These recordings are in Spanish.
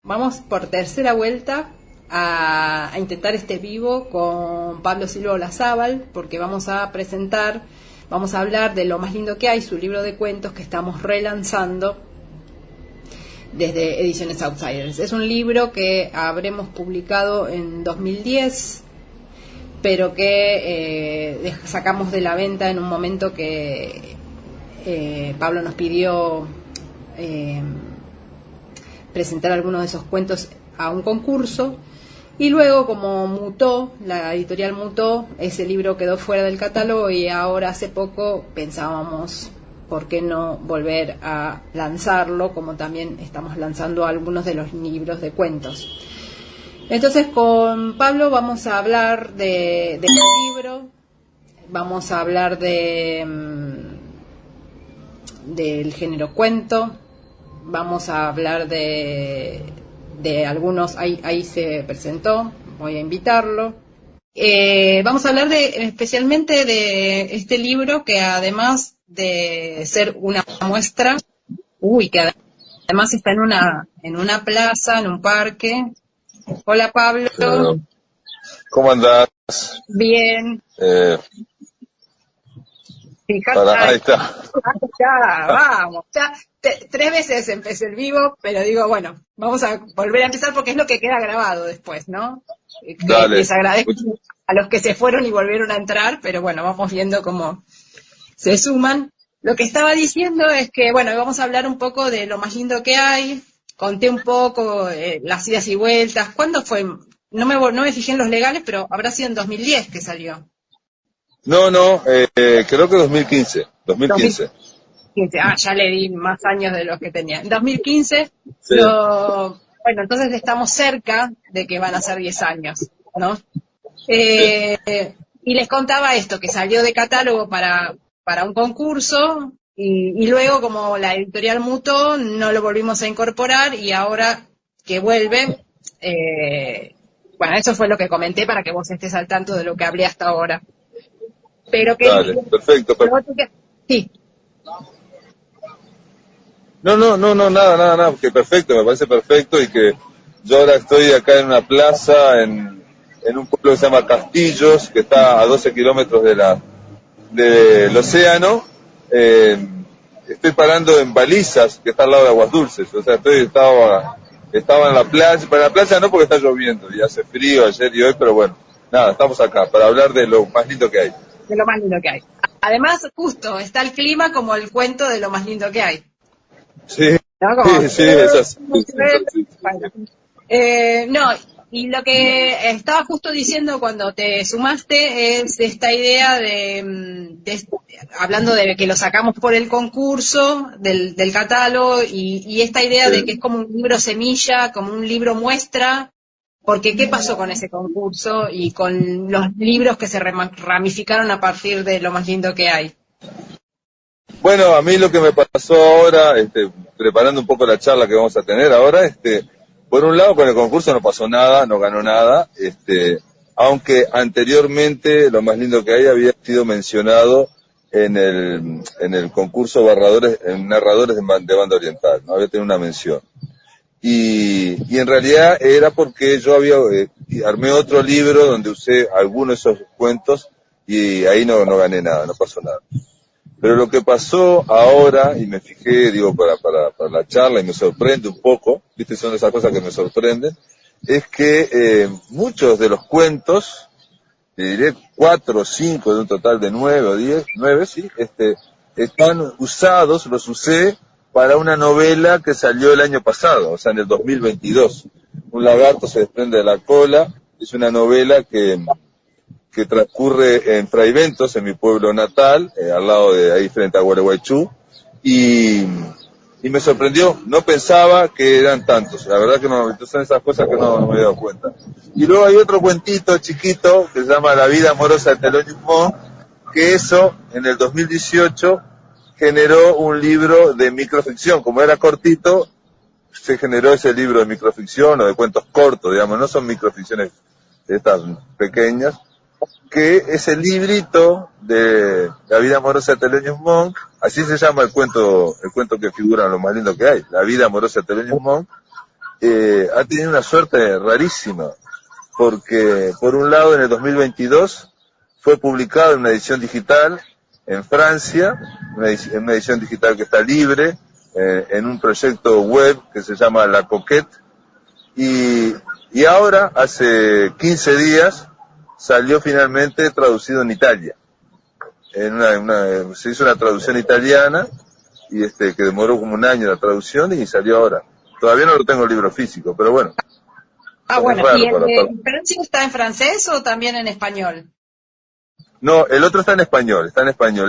Vamos por tercera vuelta a intentar este vivo con Pablo Silva Olazábal, porque vamos a hablar de Lo más lindo que hay, su libro de cuentos que estamos relanzando desde Ediciones Outsiders. Es un libro que habremos publicado en 2010, pero que sacamos de la venta en un momento que Pablo nos pidió presentar algunos de esos cuentos a un concurso, y luego, como la editorial mutó, ese libro quedó fuera del catálogo, y ahora hace poco pensábamos por qué no volver a lanzarlo, como también estamos lanzando algunos de los libros de cuentos. Entonces, con Pablo vamos a hablar de este libro, vamos a hablar del género cuento, vamos a hablar de algunos, ahí se presentó, voy a invitarlo. Vamos a hablar especialmente de este libro, que además de ser una muestra, que además está en una plaza, en un parque. Hola, Pablo. ¿Cómo andás? Bien. Fíjate, ahí está. Vamos, ya 3 veces empecé el vivo, pero digo, bueno, vamos a volver a empezar porque es lo que queda grabado después, ¿no? Dale. Les agradezco a los que se fueron y volvieron a entrar, pero bueno, vamos viendo cómo se suman. Lo que estaba diciendo es que, bueno, vamos a hablar un poco de Lo más lindo que hay. Conté un poco las idas y vueltas. ¿Cuándo fue? No me fijé en los legales, pero habrá sido en 2010 que salió. No, creo que 2015. 2015. Ya le di más años de los que tenía. En 2015, sí. Bueno, entonces estamos cerca de que van a ser 10 años, ¿no? Sí. Y les contaba esto, que salió de catálogo para un concurso, y luego, como la editorial mutó, no lo volvimos a incorporar, y ahora que vuelve, bueno, eso fue lo que comenté para que vos estés al tanto de lo que hablé hasta ahora. Pero que... Dale, perfecto. Sí. No, nada, que perfecto, me parece perfecto, y que yo ahora estoy acá en una plaza, en un pueblo que se llama Castillos, que está a 12 kilómetros del océano. Estoy parando en Balizas, que está al lado de Aguas Dulces, o sea, estaba en la playa, para la playa no porque está lloviendo, y hace frío ayer y hoy, pero bueno, nada, estamos acá para hablar de lo más lindo que hay. De lo más lindo que hay. Además, justo, está el clima como el cuento de Lo más lindo que hay. Sí, ¿no? Sí, esas. Bueno. No, y lo que estaba justo diciendo cuando te sumaste es esta idea hablando de que lo sacamos por el concurso del catálogo, y esta idea de que es como un libro semilla, como un libro muestra, porque ¿qué pasó con ese concurso y con los libros que se ramificaron a partir de Lo más lindo que hay? Bueno, a mí lo que me pasó ahora, preparando un poco la charla que vamos a tener ahora, por un lado con el concurso no pasó nada, no ganó nada, aunque anteriormente Lo más lindo que hay había sido mencionado en el concurso narradores de banda oriental, ¿no? Había tenido una mención. Y en realidad era porque yo armé otro libro donde usé algunos de esos cuentos, y ahí no gané nada, no pasó nada. Pero lo que pasó ahora, y me fijé, para la charla, y me sorprende un poco, viste, son esas cosas que me sorprenden, es que muchos de los cuentos, te diré 4 o 5 de un total de 9 o 10, 9, sí, están usados, los usé para una novela que salió el año pasado, o sea, en el 2022. Un lagarto se desprende de la cola, es una novela que transcurre en Fraiventos, en mi pueblo natal, al lado de ahí frente a Gualeguaychú, y me sorprendió, no pensaba que eran tantos, la verdad que no, son esas cosas que no me he dado cuenta. Y luego hay otro cuentito chiquito que se llama La vida amorosa de Thelonious Monk, que eso en el 2018 generó un libro de microficción, como era cortito, se generó ese libro de microficción o de cuentos cortos, digamos, no son microficciones estas pequeñas, que es el librito de La vida amorosa de Thelonious Monk, así se llama el cuento que figura en Lo más lindo que hay, La vida amorosa de Thelonious Monk, ha tenido una suerte rarísima, porque por un lado en el 2022 fue publicado en una edición digital en Francia, en una edición digital que está libre, en un proyecto web que se llama La Coquette, y ahora, hace 15 días, salió finalmente traducido en Italia. Se hizo una traducción italiana, y que demoró como un año la traducción, y salió ahora. Todavía no lo tengo el libro físico, pero bueno. Bueno, ¿y el de Francia está en francés o también en español? No, el otro está en español,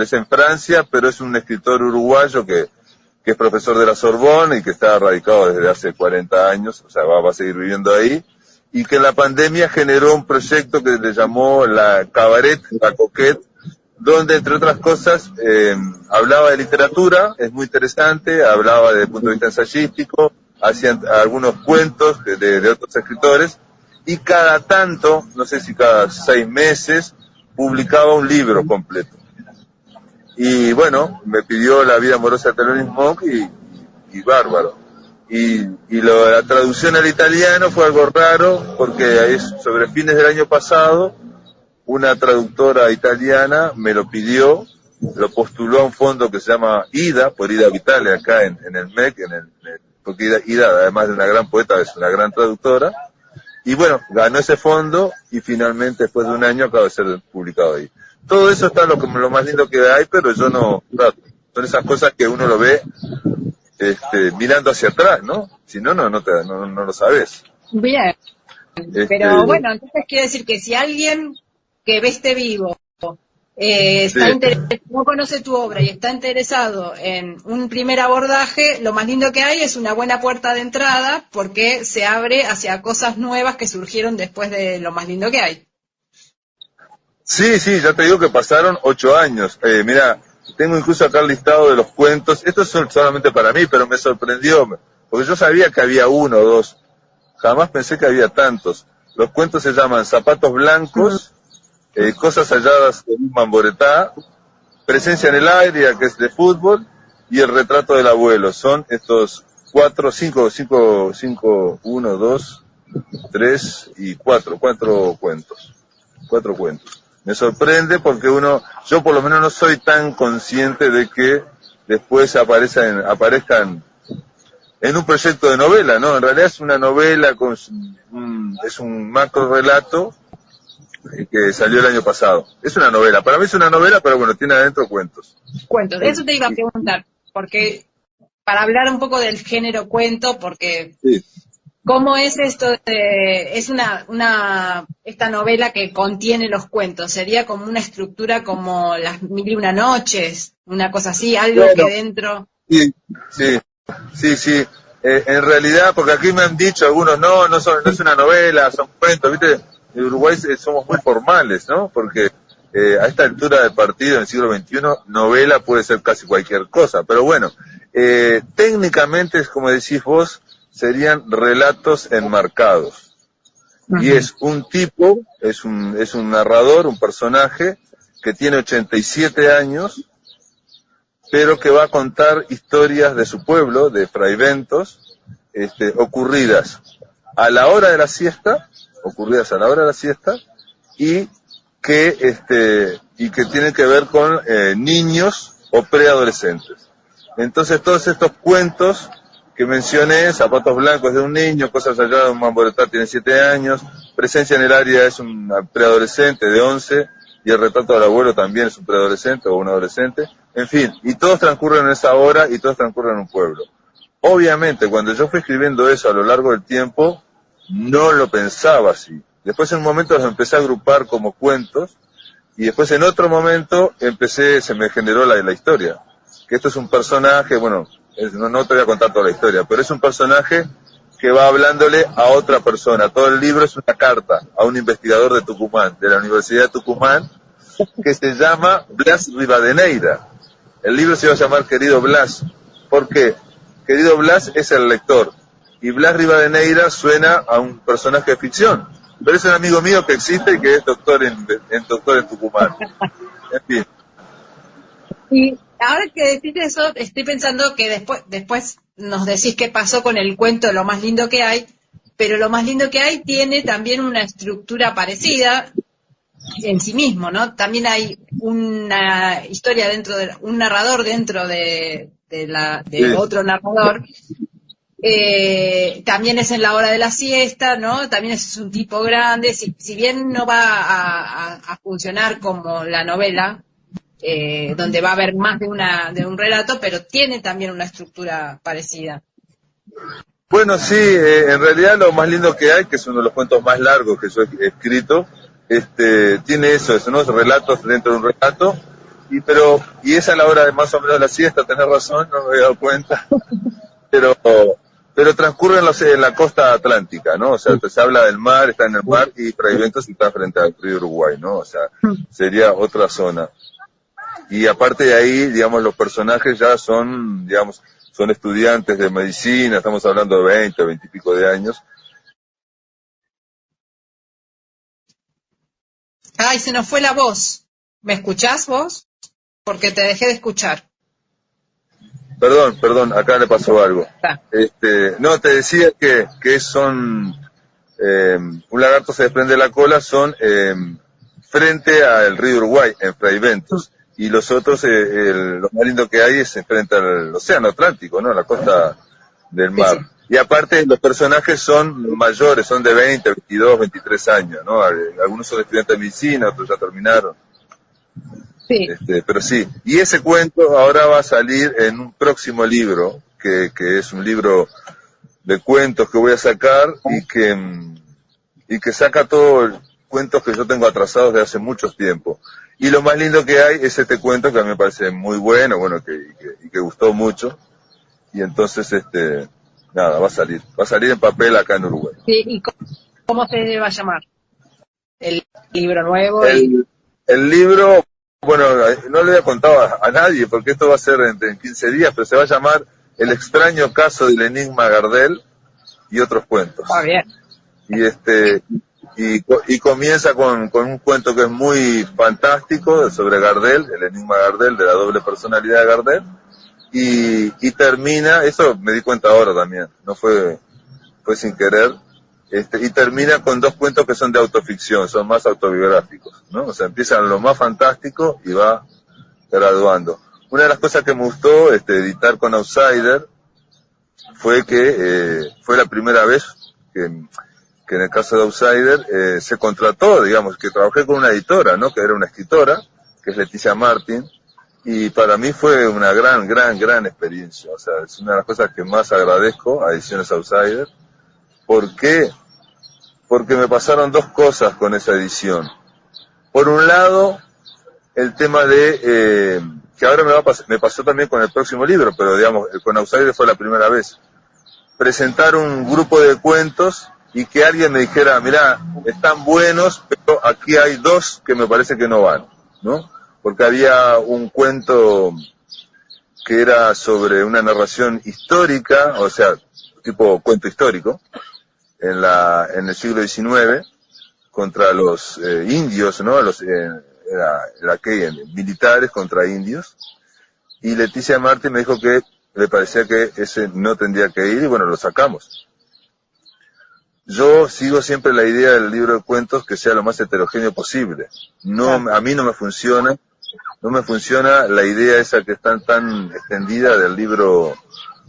es en Francia, pero es un escritor uruguayo que es profesor de la Sorbonne y que está radicado desde hace 40 años, o sea, va a seguir viviendo ahí, y que en la pandemia generó un proyecto que le llamó La Coquette, donde, entre otras cosas, hablaba de literatura, es muy interesante, hablaba desde el punto de vista ensayístico, hacían algunos cuentos de otros escritores, y cada tanto, no sé si cada 6 meses, publicaba un libro completo. Y bueno, me pidió La vida amorosa de Thelonious Monk y bárbaro. Y la traducción al italiano fue algo raro, porque es sobre fines del año pasado, una traductora italiana me lo pidió, lo postuló a un fondo que se llama IDA, por Ida Vitale, acá en el MEC, porque Ida, además de una gran poeta, es una gran traductora, y bueno, ganó ese fondo, y finalmente, después de un año, acaba de ser publicado ahí. Todo eso está lo más lindo que hay, pero yo no, claro, son esas cosas que uno lo ve mirando hacia atrás, ¿no? Si no, no lo sabes. Bien, pero bueno, entonces quiere decir que si alguien que ve este vivo no conoce tu obra y está interesado en un primer abordaje, lo más lindo que hay es una buena puerta de entrada, porque se abre hacia cosas nuevas que surgieron después de lo más lindo que hay. Sí, ya te digo que pasaron 8 años. Mira, tengo incluso acá el listado de los cuentos. Esto es solamente para mí, pero me sorprendió, porque yo sabía que había 1 o 2. Jamás pensé que había tantos. Los cuentos se llaman Zapatos Blancos, Cosas halladas en un Mamboretá, Presencia en el aire, que es de fútbol, y El retrato del abuelo. Son estos 1, 2, 3 y 4 cuentos. 4 cuentos. Me sorprende porque yo por lo menos no soy tan consciente de que después aparezcan en un proyecto de novela, ¿no? En realidad es una novela, es un macro relato que salió el año pasado. Es una novela, para mí es una novela, pero bueno, tiene adentro cuentos. Cuentos, de eso te iba a preguntar, porque para hablar un poco del género cuento, porque sí. ¿Cómo es esto esta novela que contiene los cuentos? ¿Sería como una estructura como Las 1001 noches? Una cosa así, algo que dentro... Sí. En realidad, porque aquí me han dicho algunos, no es una novela, son cuentos, ¿viste? En Uruguay somos muy formales, ¿no? Porque a esta altura del partido, en el siglo XXI, novela puede ser casi cualquier cosa. Pero bueno, técnicamente, como decís vos, serían relatos enmarcados. Uh-huh. Y es un tipo, es un narrador, un personaje que tiene 87 años, pero que va a contar historias de su pueblo, de Fraiventos, ocurridas a la hora de la siesta, y que tienen que ver con niños o preadolescentes. Entonces todos estos cuentos que mencioné, Zapatos Blancos de un niño, Cosas halladas de un Mamboretá tiene 7 años, Presencia en el área es un preadolescente de 11, y El retrato del abuelo también es un preadolescente o un adolescente, en fin, y todos transcurren en esa hora y todos transcurren en un pueblo. Obviamente, cuando yo fui escribiendo eso a lo largo del tiempo, no lo pensaba así. Después en un momento los empecé a agrupar como cuentos, y después en otro momento se me generó la historia. Que esto es un personaje, bueno, no te voy a contar toda la historia, pero es un personaje que va hablándole a otra persona. Todo el libro es una carta a un investigador de Tucumán, de la Universidad de Tucumán, que se llama Blas Rivadeneira. El libro se va a llamar Querido Blas. ¿Por qué? Querido Blas es el lector, y Blas Rivadeneira suena a un personaje de ficción, pero es un amigo mío que existe y que es doctor en Tucumán. En fin. Y ahora que decís eso, estoy pensando que después nos decís qué pasó con el cuento Lo más lindo que hay, pero Lo más lindo que hay tiene también una estructura parecida en sí mismo, ¿no? También hay una historia un narrador dentro de otro narrador. También es en la hora de la siesta, ¿no? También es un tipo grande, si bien no va a funcionar como la novela, donde va a haber más de un relato, pero tiene también una estructura parecida. Bueno, sí, en realidad Lo más lindo que hay, que es uno de los cuentos más largos que yo he escrito, tiene eso, ¿no? Relatos dentro de un relato, y esa es la hora de más o menos de la siesta, tenés razón, no me había dado cuenta, pero transcurre en la costa atlántica, ¿no? O sea, se habla del mar, está en el mar, y Fraiventos está frente al río Uruguay, ¿no? O sea, sería otra zona. Y aparte de ahí, digamos, los personajes ya son, digamos, son estudiantes de medicina, estamos hablando de 20 y pico de años. Ay, se nos fue la voz. ¿Me escuchás vos? Porque te dejé de escuchar. Perdón, acá le pasó algo. No, te decía que son, un lagarto se desprende la cola, son frente al río Uruguay, en Fraiventos, y los otros, lo más lindo que hay es frente al océano Atlántico, ¿no? La costa del mar. Sí. Y aparte, los personajes son mayores, son de 20, 22, 23 años, ¿no? Algunos son estudiantes de medicina, otros ya terminaron. Sí. Pero sí, y ese cuento ahora va a salir en un próximo libro, que es un libro de cuentos que voy a sacar y que saca todos los cuentos que yo tengo atrasados de hace mucho tiempo. Y lo más lindo que hay es este cuento que a mí me parece muy bueno, que gustó mucho. Y entonces, nada, va a salir en papel acá en Uruguay. Sí, ¿y cómo se va a llamar? ¿El libro nuevo? El libro, bueno, no le había contado a nadie porque esto va a ser en 15 días, pero se va a llamar El extraño caso del enigma Gardel y otros cuentos. Ah, bien. Y comienza con un cuento que es muy fantástico sobre Gardel, el enigma Gardel, de la doble personalidad de Gardel, y termina, eso me di cuenta ahora también, no fue sin querer, y termina con dos cuentos que son de autoficción, son más autobiográficos, ¿no? O sea, empieza en lo más fantástico y va graduando. Una de las cosas que me gustó editar con Outsider fue que fue la primera vez que en el caso de Outsider se contrató, digamos, que trabajé con una editora, ¿no? Que era una escritora, que es Leticia Martin, y para mí fue una gran experiencia. O sea, es una de las cosas que más agradezco a Ediciones Outsider. ¿Por qué? Porque me pasaron dos cosas con esa edición. Por un lado, el tema de, que ahora me pasó también con el próximo libro, pero digamos, con Outsider fue la primera vez. Presentar un grupo de cuentos y que alguien me dijera, mirá, están buenos, pero aquí hay dos que me parece que no van, ¿no? Porque había un cuento que era sobre una narración histórica, o sea, tipo cuento histórico, en el siglo XIX, contra los indios, ¿no? Era que militares contra indios, y Leticia Martin me dijo que le parecía que ese no tendría que ir, y bueno, lo sacamos. Yo sigo siempre la idea del libro de cuentos que sea lo más heterogéneo posible. No, a mí no me funciona la idea esa que está tan extendida del libro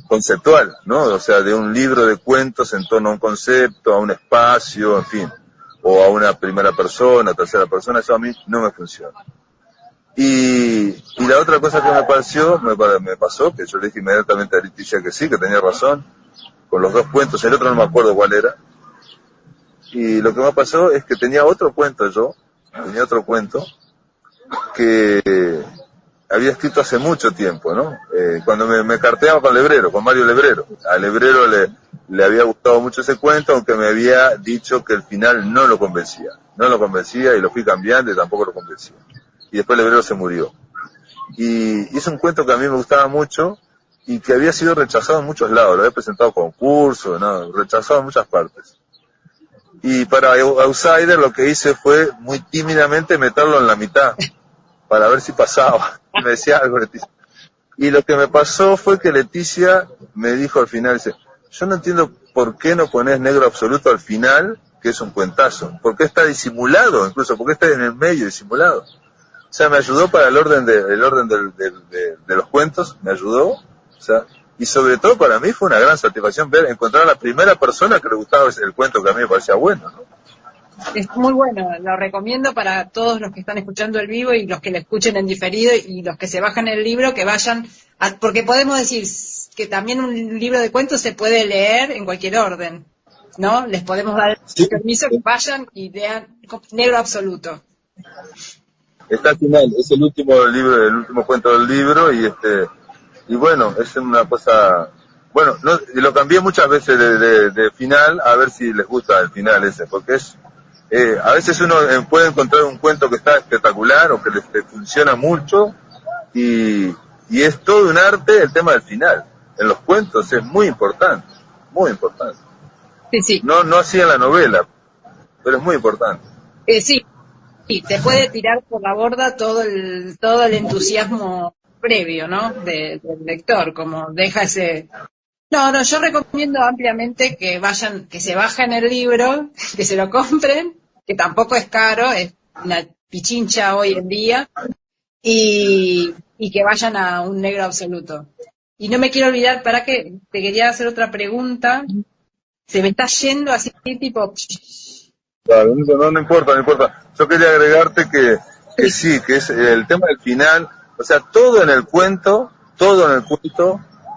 conceptual, ¿no? O sea, de un libro de cuentos en torno a un concepto, a un espacio, en fin, o a una primera persona, tercera persona, eso a mí no me funciona. Y la otra cosa que me pasó, que yo le dije inmediatamente a Leticia que sí, que tenía razón, con los dos cuentos, el otro no me acuerdo cuál era, y lo que me pasó es que tenía otro cuento que había escrito hace mucho tiempo, ¿no? Cuando me carteaba con Mario Lebrero. A Lebrero le había gustado mucho ese cuento, aunque me había dicho que el final no lo convencía y lo fui cambiando y tampoco lo convencía. Y después Lebrero se murió. Y es un cuento que a mí me gustaba mucho y que había sido rechazado en muchos lados, lo había presentado a concursos, ¿no? Rechazado en muchas partes. Y para Outsider lo que hice fue muy tímidamente meterlo en la mitad, para ver si pasaba. Y me decía algo, Leticia. Y lo que me pasó fue que Leticia me dijo al final, dice, yo no entiendo por qué no pones negro absoluto al final, que es un cuentazo. ¿Por qué está disimulado? Incluso, ¿por qué está en el medio disimulado? O sea, me ayudó para el orden de los cuentos, me ayudó. O sea, y sobre todo para mí fue una gran satisfacción encontrar a la primera persona que le gustaba el cuento que a mí me parecía bueno, ¿no? Es muy bueno, lo recomiendo para todos los que están escuchando el vivo y los que lo escuchen en diferido y los que se bajan el libro, que vayan, porque podemos decir que también un libro de cuentos se puede leer en cualquier orden, ¿no? Les podemos dar el permiso que vayan y lean Negro Absoluto. Está al final, es el último libro, el último cuento del libro y bueno, es una cosa, bueno, no, lo cambié muchas veces de final a ver si les gusta el final ese, porque es, a veces uno puede encontrar un cuento que está espectacular o que le funciona mucho y es todo un arte el tema del final. En los cuentos es muy importante, muy importante. Sí, sí. No así en la novela, pero es muy importante. Sí, te puede tirar por la borda todo el entusiasmo previo, ¿no? Del lector, como deja ese... No, yo recomiendo ampliamente que vayan, que se bajen el libro, que se lo compren, que tampoco es caro, es una pichincha hoy en día, y que vayan a un Negro Absoluto. Y no me quiero olvidar, para que te quería hacer otra pregunta, se me está yendo así tipo... Claro, no importa. Yo quería agregarte que sí, que es el tema del final, o sea, todo en el cuento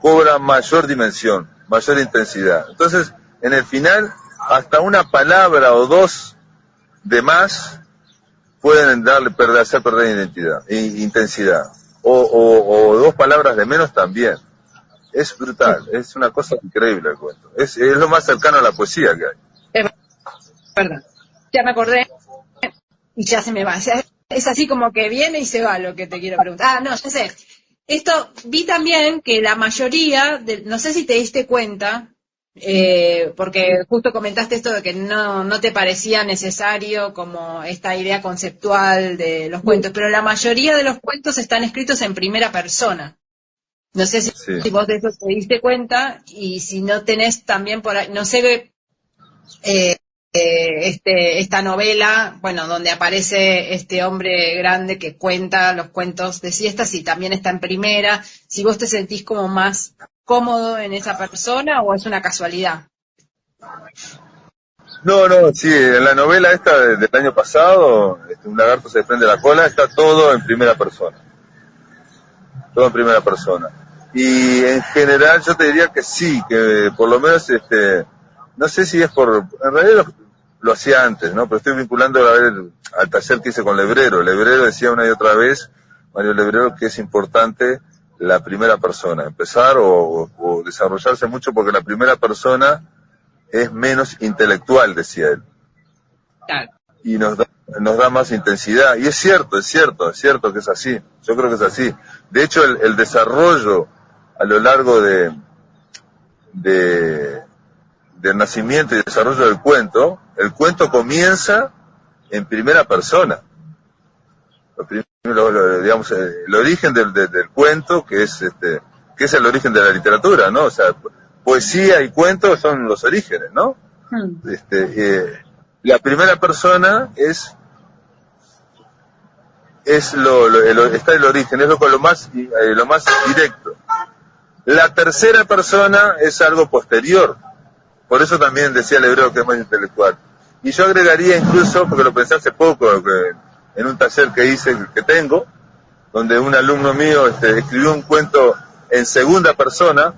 cobra mayor dimensión, mayor intensidad. Entonces, en el final, hasta una palabra o dos de más pueden hacer perder intensidad. O dos palabras de menos también. Es brutal, es una cosa increíble el cuento. Es lo más cercano a la poesía que hay. Es verdad. Ya me acordé y ya se me va. O sea, es así como que viene y se va lo que te quiero preguntar. No, ya sé. Esto, vi también que la mayoría, no sé si te diste cuenta, porque justo comentaste esto de que no te parecía necesario como esta idea conceptual de los cuentos, pero la mayoría de los cuentos están escritos en primera persona. No sé si vos de eso te diste cuenta, y si no tenés también por ahí, no sé, esta novela, bueno, donde aparece este hombre grande que cuenta los cuentos de siestas y también está en primera, si vos te sentís como más cómodo en esa persona o es una casualidad. No, sí, en la novela esta del año pasado, Un lagarto se desprende la cola, está todo en primera persona. Todo en primera persona. Y en general yo te diría que sí, que por lo menos, no sé si es en realidad lo hacía antes, ¿no? Pero estoy vinculando al taller que hice con Lebrero. Lebrero decía una y otra vez, Mario Lebrero, que es importante la primera persona, empezar o desarrollarse mucho porque la primera persona es menos intelectual, decía él. Claro. Y nos da más intensidad. Y es cierto que es así. Yo creo que es así. De hecho, el desarrollo a lo largo del nacimiento y desarrollo del cuento, el cuento comienza en primera persona. Digamos, el origen del cuento, que es el origen de la literatura, ¿no? O sea, poesía y cuento son los orígenes, ¿no? La primera persona está el origen, es lo más directo. La tercera persona es algo posterior. Por eso también decía Lebrero que es más intelectual. Y yo agregaría incluso, porque lo pensé hace poco, en un taller que tengo, donde un alumno mío escribió un cuento en segunda persona,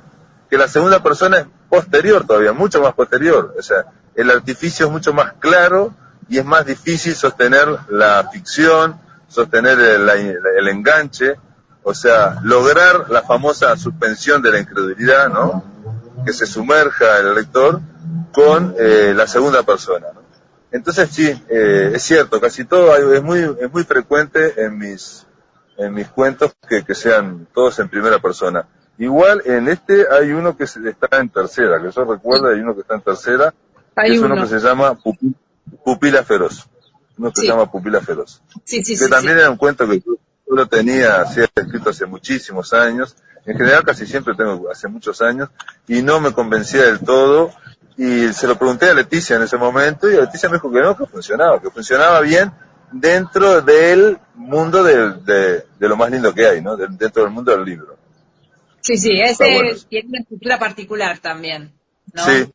que la segunda persona es posterior todavía, mucho más posterior. O sea, el artificio es mucho más claro y es más difícil sostener la ficción, sostener el enganche, o sea, lograr la famosa suspensión de la incredulidad, ¿no? Que se sumerja el lector con la segunda persona, ¿no? Entonces sí, es cierto, casi todo es muy frecuente en mis cuentos que sean todos en primera persona. Igual en hay uno que está en tercera, que yo recuerdo, hay uno que está en tercera, que es uno que se llama Pupila Feroz. Uno que se llama Pupila Feroz. Que también era un cuento que yo lo tenía escrito hace muchísimos años, En general casi siempre tengo, hace muchos años, y no me convencía del todo, y se lo pregunté a Leticia en ese momento, y Leticia me dijo que no, que funcionaba bien dentro del mundo de lo más lindo que hay, ¿no? Dentro del mundo del libro. Sí, ese tiene una estructura particular también, ¿no? Sí.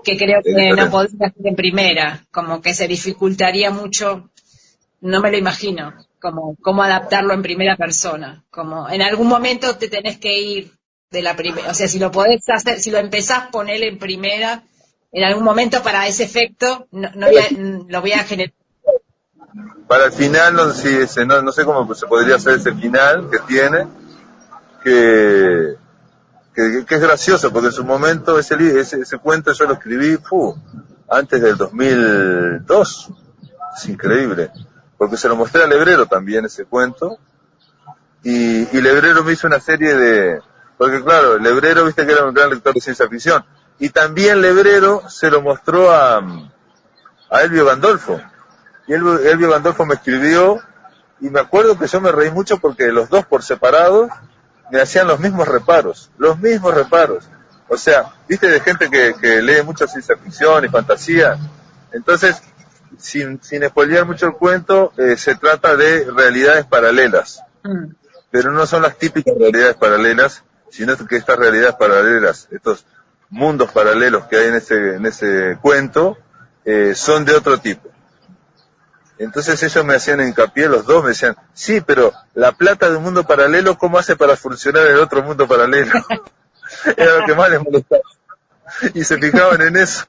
Que creo que no podés hacer en primera, como que se dificultaría mucho, no me lo imagino, como cómo adaptarlo en primera persona, como en algún momento te tenés que ir de la primera, o sea, si lo podés hacer, si lo empezás a poner en primera, en algún momento para ese efecto, lo voy a generar. Para el final, no sé cómo se podría hacer ese final que tiene, que es gracioso, porque en su momento ese cuento yo lo escribí antes del 2002, es increíble, porque se lo mostré a Lebrero también ese cuento, y Lebrero me hizo una serie porque claro, Lebrero viste que era un gran lector de ciencia ficción, y también Lebrero se lo mostró a Elvio Gandolfo, y Elvio Gandolfo me escribió, y me acuerdo que yo me reí mucho porque los dos por separado me hacían los mismos reparos. O sea, viste, de gente que lee mucha ciencia ficción y fantasía. Entonces, sin spoilear mucho el cuento, se trata de realidades paralelas. Pero no son las típicas realidades paralelas, sino que estas realidades paralelas, estos mundos paralelos que hay en ese cuento, son de otro tipo. Entonces ellos me hacían hincapié, los dos me decían, sí, pero la plata de un mundo paralelo, ¿cómo hace para funcionar en el otro mundo paralelo? Era lo que más les molestaba. Y se fijaban en eso.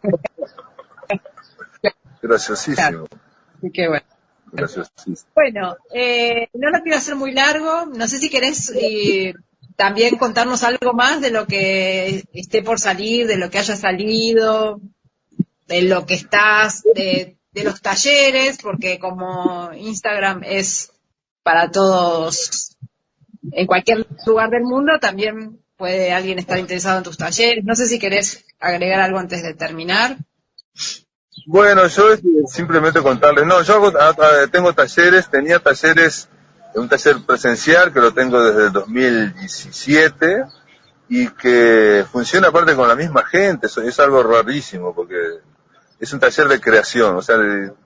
Graciosísimo. Sí, qué bueno. Graciosísimo. Bueno, no lo quiero hacer muy largo, no sé si querés también contarnos algo más de lo que esté por salir, de lo que haya salido, de lo que estás... de los talleres, porque como Instagram es para todos en cualquier lugar del mundo, también puede alguien estar interesado en tus talleres. No sé si querés agregar algo antes de terminar. Bueno, yo simplemente contarles, tengo talleres, un taller presencial que lo tengo desde el 2017 y que funciona aparte con la misma gente, es algo rarísimo porque es un taller de creación, o sea,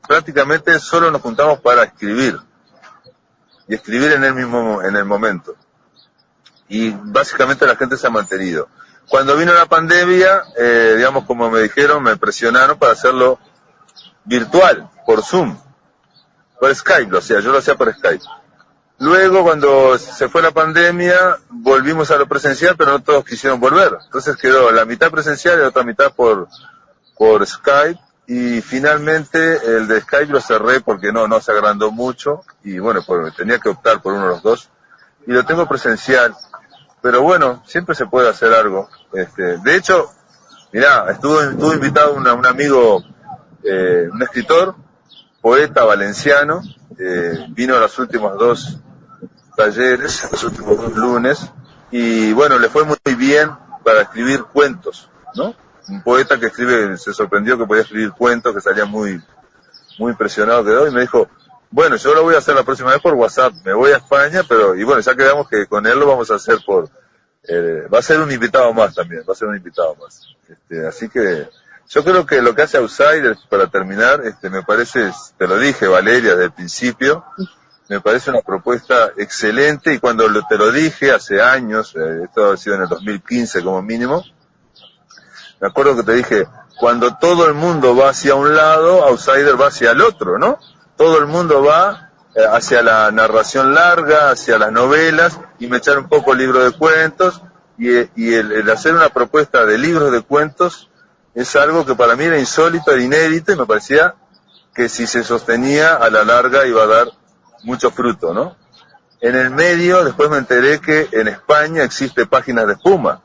prácticamente solo nos juntamos para escribir y escribir en el momento. Y básicamente la gente se ha mantenido. Cuando vino la pandemia, digamos, como me dijeron, me presionaron para hacerlo virtual, por Zoom, por Skype, yo lo hacía por Skype. Luego, cuando se fue la pandemia, volvimos a lo presencial, pero no todos quisieron volver. Entonces quedó la mitad presencial y la otra mitad por Skype, y finalmente el de Skype lo cerré porque no se agrandó mucho, y bueno, tenía que optar por uno de los dos, y lo tengo presencial, pero bueno, siempre se puede hacer algo. De hecho, mirá, estuvo invitado un amigo, un escritor, poeta valenciano, vino a los últimos dos talleres, los últimos 2 lunes, y bueno, le fue muy bien para escribir cuentos, ¿no? Un poeta que se sorprendió que podía escribir cuentos, que salía muy impresionado quedó, y me dijo, bueno, yo lo voy a hacer la próxima vez por WhatsApp, me voy a España, y bueno, ya quedamos que con él lo vamos a hacer va a ser un invitado más también, así que yo creo que lo que hace Outsiders, para terminar, me parece, te lo dije, Valeria, desde el principio, me parece una propuesta excelente, y cuando te lo dije hace años, esto ha sido en el 2015 como mínimo, me acuerdo que te dije, cuando todo el mundo va hacia un lado, Outsider va hacia el otro, ¿no? Todo el mundo va hacia la narración larga, hacia las novelas, y me echaron un poco libro de cuentos, y el hacer una propuesta de libros de cuentos es algo que para mí era insólito, era inédito, y me parecía que si se sostenía a la larga iba a dar mucho fruto, ¿no? En el medio, después me enteré que en España existe Páginas de Espuma,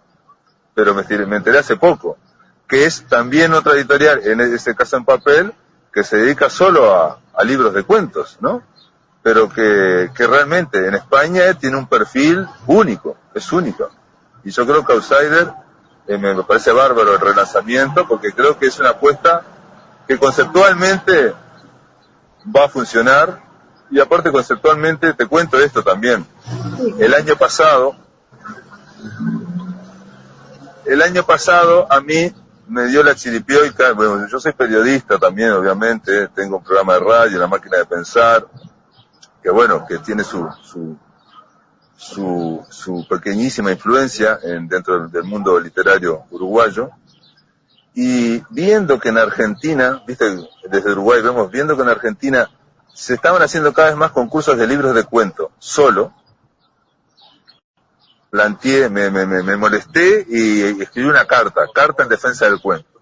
pero me enteré hace poco, que es también otra editorial, en este caso en papel, que se dedica solo a libros de cuentos, ¿no? Pero que realmente en España tiene un perfil único, es único. Y yo creo que Outsider, me parece bárbaro el relanzamiento, porque creo que es una apuesta que conceptualmente va a funcionar, y aparte conceptualmente te cuento esto también. El año pasado El año pasado a mí me dio la chiripioica. Bueno, yo soy periodista también, obviamente, tengo un programa de radio, La Máquina de Pensar, que bueno, que tiene su pequeñísima influencia dentro del mundo literario uruguayo. Y viendo que en Argentina, viste, desde Uruguay vemos, viendo que en Argentina se estaban haciendo cada vez más concursos de libros de cuento, solo, planteé, me molesté y escribí una carta en defensa del cuento,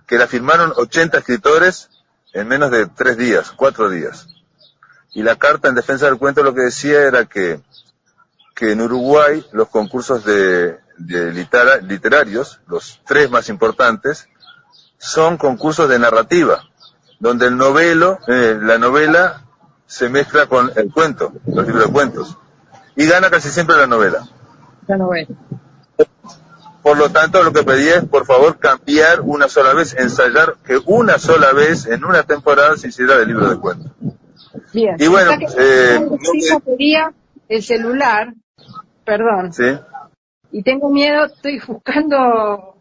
que la firmaron 80 escritores en menos de 3 días, 4 días. Y la carta en defensa del cuento lo que decía era que en Uruguay los concursos literarios, los 3 más importantes, son concursos de narrativa, donde la novela se mezcla con el cuento, los libros de cuentos, y gana casi siempre la novela. La novela. Por lo tanto, lo que pedí es, por favor, cambiar una sola vez, ensayar que una sola vez en una temporada se hiciera el libro de cuentos. Bien. Y bueno, quería el celular, perdón. Sí. Y tengo miedo, estoy buscando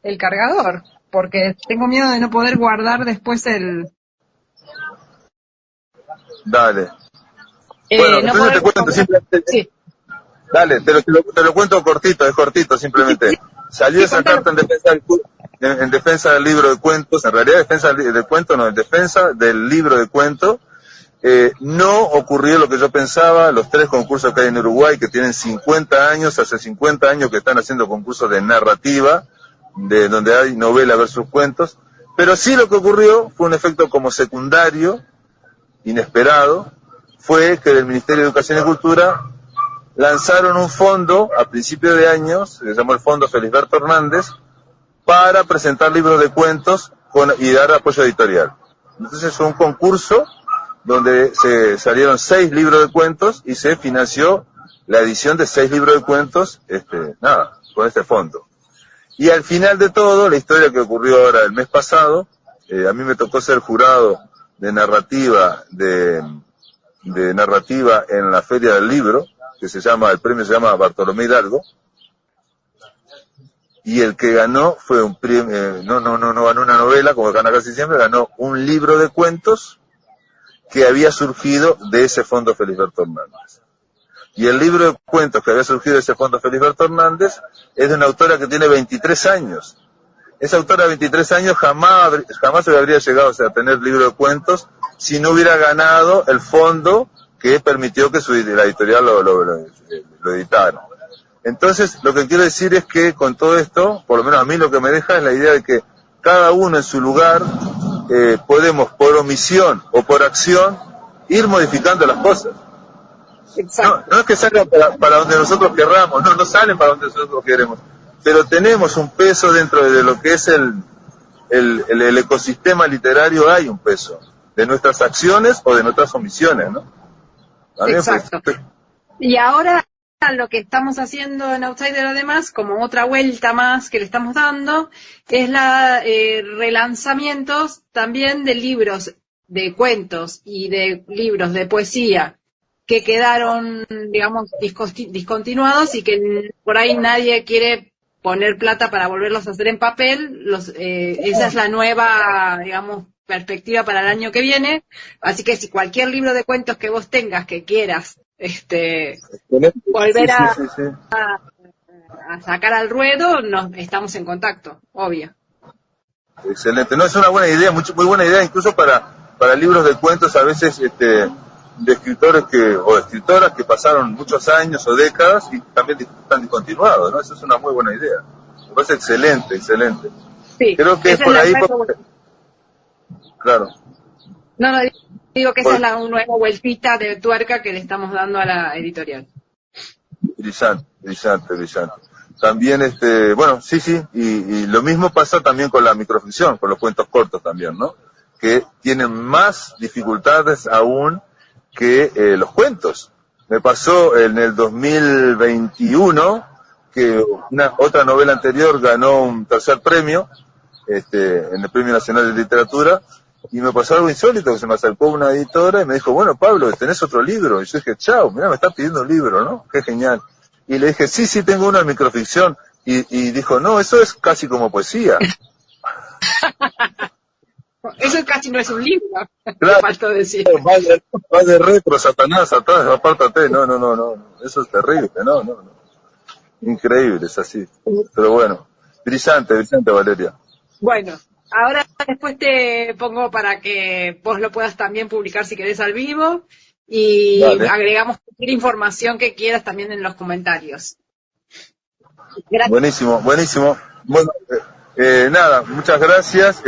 el cargador, porque tengo miedo de no poder guardar después el... Dale. Bueno, no entonces te cuento simplemente... Sí. Dale, te lo cuento cortito, es cortito simplemente. Sí. Salió esa carta en defensa del libro de cuentos, en realidad defensa del cuento, no, en defensa del libro de cuentos. No ocurrió lo que yo pensaba. Los 3 concursos que hay en Uruguay, que tienen 50 años, hace 50 años que están haciendo concursos de narrativa, donde hay novela versus cuentos, pero sí lo que ocurrió fue un efecto como secundario, inesperado, fue que del Ministerio de Educación y Cultura lanzaron un fondo a principios de año, se llamó el Fondo Felisberto Hernández, para presentar libros de cuentos y dar apoyo editorial. Entonces fue un concurso donde se salieron 6 libros de cuentos y se financió la edición de 6 libros de cuentos, con este fondo. Y al final de todo, la historia que ocurrió ahora el mes pasado, a mí me tocó ser jurado de narrativa, de narrativa en la Feria del Libro, que el premio se llama Bartolomé Hidalgo, y el que ganó fue un premio, no ganó una novela, como gana casi siempre, ganó un libro de cuentos que había surgido de ese fondo Felisberto Hernández. Y el libro de cuentos que había surgido de ese fondo Felisberto Hernández es de una autora que tiene 23 años. Esa autora de 23 años jamás habría llegado a tener libro de cuentos si no hubiera ganado el fondo que permitió que la editorial lo editara. Entonces, lo que quiero decir es que con todo esto, por lo menos a mí lo que me deja es la idea de que cada uno en su lugar podemos, por omisión o por acción, ir modificando las cosas. Exacto. No es que salgan para donde nosotros querramos, no salen para donde nosotros queremos, pero tenemos un peso dentro de lo que es el ecosistema literario, hay un peso de nuestras acciones o de nuestras omisiones, ¿no? Exacto. Y ahora lo que estamos haciendo en Outsider, además, como otra vuelta más que le estamos dando, es la relanzamientos también de libros de cuentos y de libros de poesía que quedaron, digamos, discontinuados y que por ahí nadie quiere poner plata para volverlos a hacer en papel. Esa es la nueva, digamos, perspectiva para el año que viene. Así que si cualquier libro de cuentos que vos tengas, que quieras volver a sacar al ruedo, estamos en contacto, obvio. Excelente. No, es una buena idea, muy buena idea, incluso para libros de cuentos, a veces de escritores o escritoras que pasaron muchos años o décadas y también están discontinuados, ¿no? Eso es una muy buena idea. Me parece excelente. Sí, creo que es por ahí. Claro. No, digo que esa es la nueva vueltita de tuerca que le estamos dando a la editorial. Brillante. También, bueno, sí, y lo mismo pasa también con la microficción, con los cuentos cortos también, ¿no? Que tienen más dificultades aún que los cuentos. Me pasó en el 2021 que otra novela anterior ganó un 3er premio, en el Premio Nacional de Literatura, y me pasó algo insólito, que se me acercó una editora y me dijo, bueno, Pablo, ¿tenés otro libro? Y yo dije, chao, mirá, me está pidiendo un libro, ¿no? Qué genial. Y le dije, sí, tengo uno en microficción. Y dijo, no, eso es casi como poesía. Eso casi no es un libro, Claro, faltó decir. va de retro, Satanás, apártate. No, eso es terrible, no. Increíble, es así. Pero bueno, brillante, Valeria. Bueno, ahora después te pongo para que vos lo puedas también publicar si querés al vivo y Dale. agregamos cualquier información que quieras también en los comentarios. Gracias. Buenísimo. Bueno, nada, muchas gracias.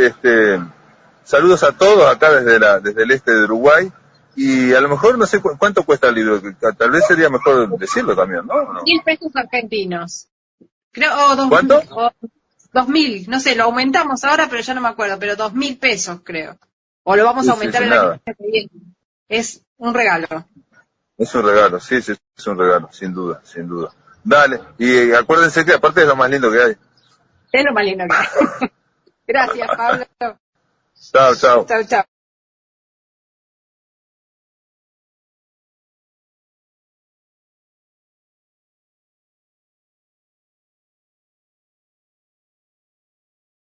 Saludos a todos acá desde el este de Uruguay. Y a lo mejor no sé cuánto cuesta el libro, tal vez sería mejor decirlo también, ¿no? 1.000 pesos argentinos. Creo, o dos, ¿Cuánto? o 2.000, no sé, lo aumentamos ahora, pero ya no me acuerdo, pero 2.000 pesos creo. O lo vamos a aumentar el año que viene. Es un regalo. Es un regalo, sí, es un regalo, sin duda. Dale, y acuérdense que aparte es lo más lindo que hay. Es lo más lindo que hay. Gracias, Pablo. Chao. Chao.